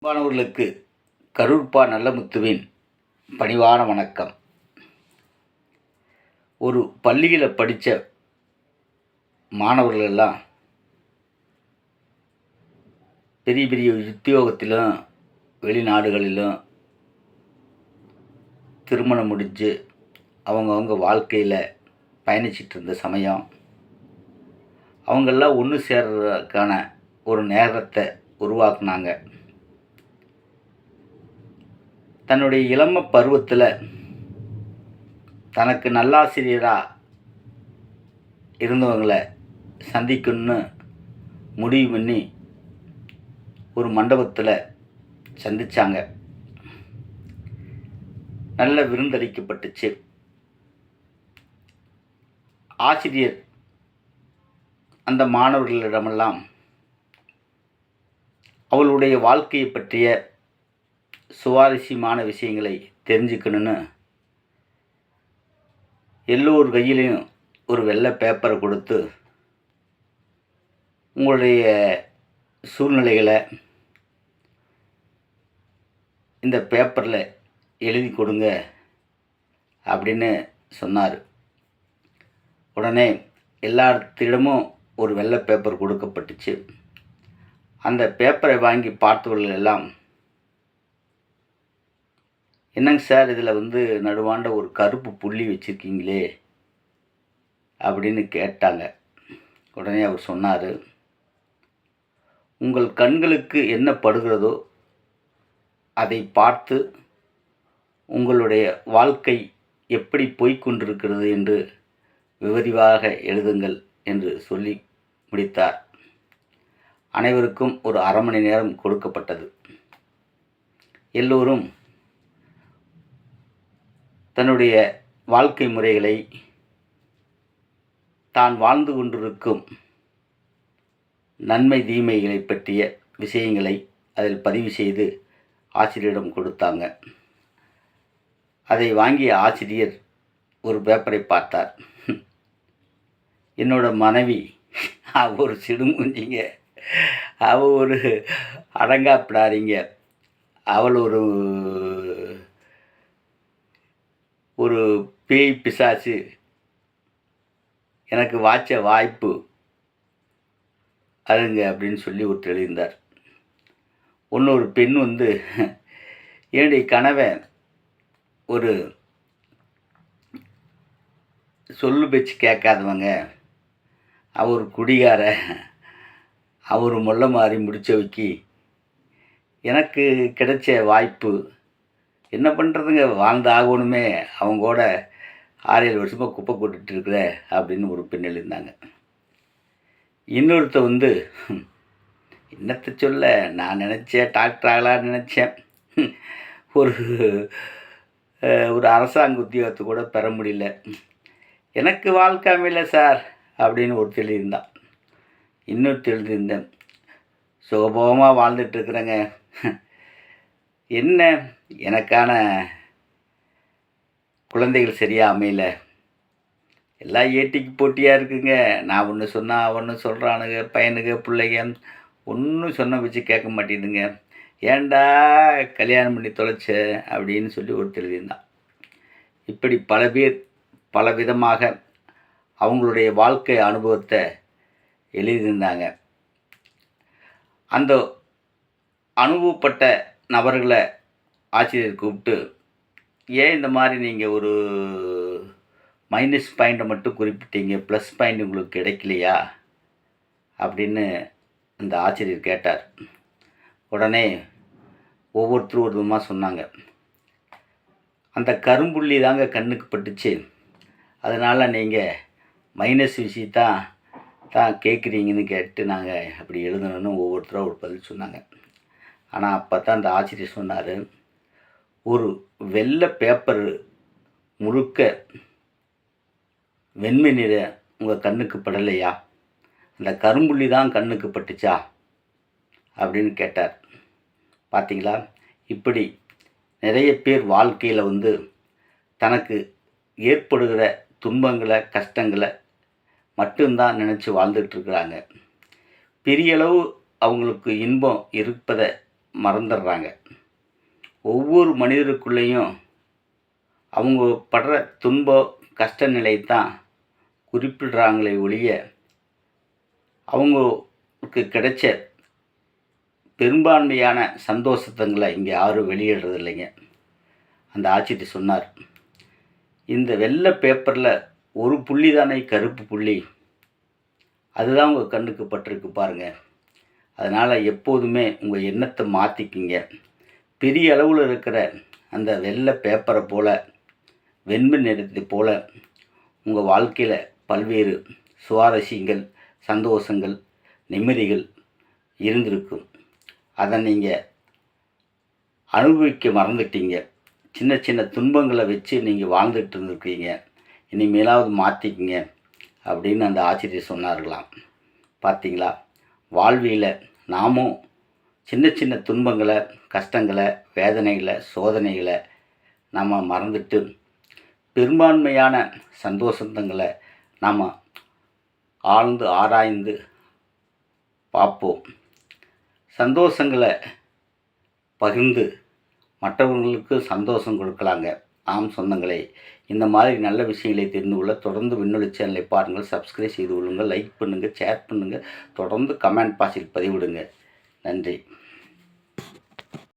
அன்பானவர்களுக்கு கரூர்ப்பா நல்லமுத்துவின் பணிவான வணக்கம். ஒரு பள்ளியில் படித்த மாணவர்கள் எல்லாம் பெரிய பெரிய உத்தியோகத்திலும் வெளிநாடுகளிலும் திருமணம் முடிஞ்சு அவங்கவுங்க வாழ்க்கையில் பயணிச்சிட்டு இருந்த சமயம் அவங்கெல்லாம் ஒன்று சேர்றதுக்கான ஒரு நேரத்தை உருவாக்குனாங்க. தன்னுடைய இளம பருவத்தில் தனக்கு நல்லாசிரியராக இருந்தவங்களை சந்திக்கணும்னு முடிவு பண்ணி ஒரு மண்டபத்தில் சந்தித்தாங்க. நல்ல விருந்தளிக்கப்பட்டுச்சு. ஆசிரியர் அந்த மாணவர்களிடமெல்லாம் அவளுடைய வாழ்க்கையை பற்றிய சுவாரஸ்யமான விஷயங்களை தெரிஞ்சுக்கணுன்னு எல்லோர் கையிலையும் ஒரு வெள்ளை பேப்பரை கொடுத்து உங்களுடைய சூழ்நிலைகளை இந்த பேப்பரில் எழுதி கொடுங்க அப்படின்னு சொன்னார். உடனே எல்லாத்திடமும் ஒரு வெள்ளை பேப்பர் கொடுக்கப்பட்டுச்சு. அந்த பேப்பரை வாங்கி பார்த்தவர்கள் எல்லாம், என்னங்க சார், இதில் நடுவாண்ட ஒரு கருப்பு புள்ளி வச்சுருக்கீங்களே அப்படின்னு கேட்டாங்க. உடனே அவர் சொன்னார், உங்கள் கண்களுக்கு என்ன படுகிறதோ அதை பார்த்து உங்களுடைய வாழ்க்கை எப்படி போய்கொண்டிருக்கிறது என்று விவரிவாக எழுதுங்கள் என்று சொல்லி முடித்தார். அனைவருக்கும் ஒரு அரை மணி நேரம் கொடுக்கப்பட்டது. எல்லோரும் தன்னுடைய வாழ்க்கை முறைகளை, தான் வாழ்ந்து கொண்டிருக்கும் நன்மை தீமைகளை பற்றிய விஷயங்களை அதில் பதிவு செய்து ஆசிரியரிடம் கொடுத்தாங்க. அதை வாங்கிய ஆசிரியர் ஒரு பேப்பரை பார்த்தார். என்னோட மனைவி ஒரு சிடுமுஞ்சிங்க, அவள் ஒரு அடங்காப்பிடாதீங்க, அவள் ஒரு பேய் பிசாசு, எனக்கு வாய்ச்ச வாய்ப்பு அதுங்க அப்படின்னு சொல்லி ஒருத்தர் எழுதியிருந்தார். இன்னொரு பெண் என்னுடைய கணவன் ஒரு சொல்லு பேச்சு கேட்காதவங்க, அவர் குடிகார, அவர் முல்லை மாறி முடிச்சவைக்கு எனக்கு கிடைச்ச வாய்ப்பு, என்ன பண்ணுறதுங்க, வாழ்ந்து ஆகணுமே, அவங்களோட 6-7 வருஷமாக குப்பை போட்டுட்டு இருக்கிற அப்படின்னு ஒரு பெண் எழுந்தாங்க. இன்னொருத்த என்னத்தை சொல்ல, நான் நினச்சேன் டாக்டர் ஆகலான்னு நினச்சேன், ஒரு அரசாங்க உத்தியோகத்தை கூட பெற முடியல, எனக்கு வாழ்க்கை அமையல சார் அப்படின்னு ஒருத்தர் எழுதியிருந்தான். இன்னொருத்தர் எழுதியிருந்தேன், சுகபோகமாக வாழ்ந்துட்டுருக்குறேங்க, என்ன எனக்கான குழந்தைகள் சரியாக அமையல, எல்லாம் ஏட்டிக்கு போட்டியாக இருக்குங்க, நான் ஒன்று சொன்னால் ஒன்று சொல்கிறானுங்க, பையனுங்க பிள்ளைங்க ஒன்றும் சொன்ன வச்சு கேட்க மாட்டேங்குதுங்க, ஏண்டா கல்யாணம் பண்ணி தொலைச்ச அப்படின்னு சொல்லி ஒருத்தர் எழுதியிருந்தான். இப்படி பல பேர் பலவிதமாக அவங்களுடைய வாழ்க்கை அனுபவத்தை எழுதியிருந்தாங்க. அந்த அனுபவப்பட்ட நபர்களை ஆசிரியர் கூப்பிட்டு, ஏன் இந்த மாதிரி நீங்கள் ஒரு மைனஸ் பாயிண்ட்டை மட்டும் குறிப்பிட்டீங்க, ப்ளஸ் பாயிண்ட் உங்களுக்கு கிடைக்கலையா அப்படின்னு அந்த ஆசிரியர் கேட்டார். உடனே ஒவ்வொருத்தரும் ஒரு விதமாக சொன்னாங்க. அந்த கரும்புள்ளி தாங்க கண்ணுக்கு பட்டுச்சு, அதனால் நீங்கள் மைனஸ் விஷயத்தான் கேட்குறீங்கன்னு கேட்டு நாங்கள் அப்படி எழுதணும்னு ஒவ்வொருத்தரும் ஒரு பதில் சொன்னாங்க. ஆனால் அப்போ தான் அந்த ஆசிரியர் சொன்னார், ஒரு வெள்ளை பேப்பர் முழுக்க வெண்மை நிற உங்கள் கண்ணுக்கு படலையா, அந்த கரும்புள்ளி தான் கண்ணுக்கு பட்டுச்சா அப்படின்னு கேட்டார். பார்த்தீங்களா, இப்படி நிறைய பேர் வாழ்க்கையில் தனக்கு ஏற்படுகிற துன்பங்களை கஷ்டங்களை மட்டும்தான் நினச்சி வாழ்ந்துட்டுருக்குறாங்க. பெரியளவு அவங்களுக்கு இன்பம் இருப்பதை மறந்துடுறாங்க. ஒவ்வொரு மனிதருக்குள்ளேயும் அவங்க படுற துன்பம் கஷ்ட நிலை தான் குறிப்பிடுறாங்களே ஒழிய அவங்களுக்கு கிடைச்ச பெரும்பான்மையான சந்தோஷத்தங்களை இங்கே யாரும் வெளியிடுறது இல்லைங்க. அந்த ஆட்சிட்டு சொன்னார், இந்த வெள்ளை பேப்பரில் ஒரு புள்ளி தானே கருப்பு புள்ளி, அதுதான் உங்கள் கண்ணுக்கு பட்டிருக்கு பாருங்கள். அதனால் எப்போதுமே உங்கள் எண்ணத்தை மாற்றிக்கிங்க. பெரிய அளவில் இருக்கிற அந்த வெள்ளை பேப்பரை போல் வெண்மை நிறத்தை போல் உங்கள் வாழ்க்கையில் பல்வேறு சுவாரஸ்யங்கள் சந்தோஷங்கள் நிம்மதிகள் இருந்திருக்கும். அதை நீங்கள் அனுபவிக்க மறந்துட்டீங்க. சின்ன சின்ன துன்பங்களை வச்சு நீங்கள் வாழ்ந்துட்டு இருந்திருக்கீங்க. இனிமேலாவது மாற்றிக்கிங்க அப்படின்னு அந்த ஆசிரியர் சொன்னார்களாம். பார்த்தீங்களா, வாழ்வியில் நாமும் சின்ன சின்ன துன்பங்களை கஷ்டங்களை வேதனைகளை சோதனைகளை நம்ம மறந்துட்டு பெரும்பான்மையான சந்தோஷங்களை நாம் ஆழ்ந்து ஆராய்ந்து பார்ப்போம். சந்தோஷங்களை பகிர்ந்து மற்றவர்களுக்கு சந்தோஷம் கொடுக்கலாங்க. ஆம் சொந்தங்களே, இந்த மாதிரி நல்ல விஷயங்களை தெரிந்து கொள்ள தொடர்ந்து விண்ணொலி சேனலை பாருங்கள், சப்ஸ்கிரைப் செய்து கொள்ளுங்கள், லைக் பண்ணுங்கள், ஷேர் பண்ணுங்கள், தொடர்ந்து கமெண்ட் பாக்ஸில் பதிவிடுங்க. நன்றி.